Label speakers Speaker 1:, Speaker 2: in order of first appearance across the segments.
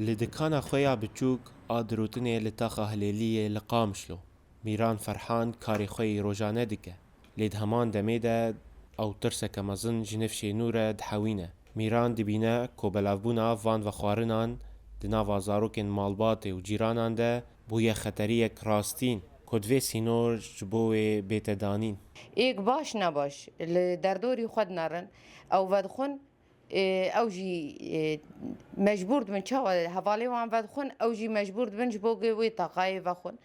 Speaker 1: لدكانا خويا بچوك آدروتني لتاقا هليلية لقامشلو ميران فرحان كاري خوي روجانه دكه ليد همان دميده او ترسك مزن جنفشي نورة دحوينه ميران دبينه كو بلافبونا فان وخوارنان دناوا زاروكين مالباتي و جيرانان ده بويا خطرية راستين كدوي سينور جبوه بيتدانين
Speaker 2: ایک باش نباش دردوری خود نرن او ودخون او جی مجبور بن چاو حوالی وان ودخون او جی مجبور بن جبوگی وی طاقای وخون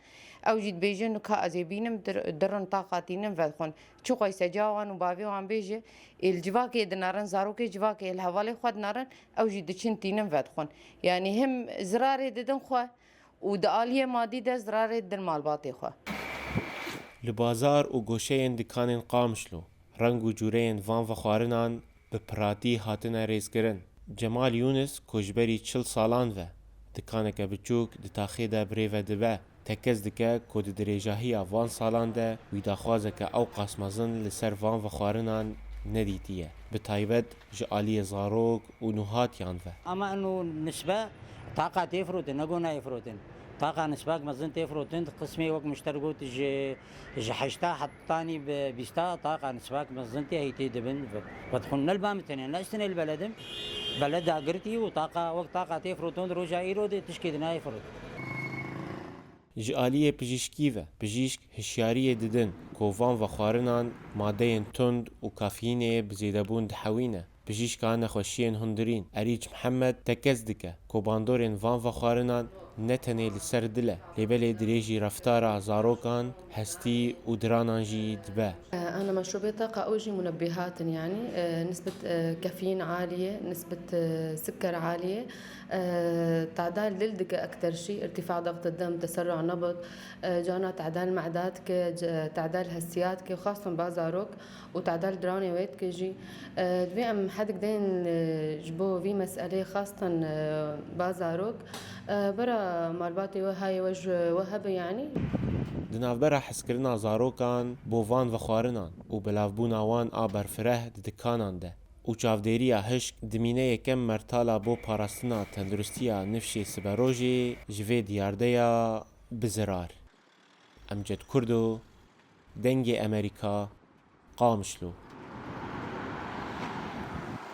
Speaker 2: او جی بیجن که از بینم درن طاقاتینم ودخون چو قای سجاوان و باوی وان بیجه الجواکی دنارن زاروکی جواکی الحوالی خود نرن او جی دچن تینم ودخون یعنی هم زراری ددن خو و دالیه مادی ده زراری دن مالباتی خو
Speaker 1: لبازار و گوشهین دکانین قامشلو رنگ و جورین وان وخوارنان بپراتی هاتنه ریز کرن جمال یونس کجبری 40 سالان و دکانک بچوک دتاخی ده بریو دبه تکز دکه کود دریجاهی وان سالان ده ویداخوازه که او قاسمازن لسر وان وخوارنان ندیتیه بتایبت جعالی زاروک و نوهات یان و
Speaker 3: اما انه نسبه طاقه تفروتن نقونا يفروتن طاقه نسبه مزن تفروتن قسمي وقت مشتركوت ج حشتا حطاني بيستا طاقه نسبه مزن هي تدبن بدخلنا البامتين ناستن البلد بلد اقرتي وطاقه وقت طاقه تفروتن رجع يرود تشكيدنا يفروت
Speaker 1: جعالی پزیشکی و پزیشک هشیاری ددن کوفان و خوارنان ماده تند و کافیینه بزیدبون دحوینه پزیشکان نخوشین هندرین اریج محمد تکز دکه کوباندورین وان و خوارنان نتنه لسر دله لبله دریجی رفتار زاروکان هستی و درانان جی دبه
Speaker 4: أنا مشروبي طاقة أوجي منبهات يعني نسبة كافيين عالية نسبة سكر عالية تعدال للدقة أكتر شيء ارتفاع ضغط الدم تسرع نبض جانا تعدال معدات تعدال هسيات وخاصة بازاروك وتعدال دراني ويت كيجي دوي أم حدك دين جبو في مسألة خاصة بازاروك برا مالباتي وهاي وجه وهب يعني
Speaker 1: دنافبرا حسکرنا زاروکان بووان و خوارنان و بلافبونا وان آبرفره دکانان ده و چاودیریا هشک دمینه یکم مرتالا بو پاراستنا تندرستیا نفشی سبروجی جوی دیاردیا بزرار امجد کردو دنگ امریکا قامشلو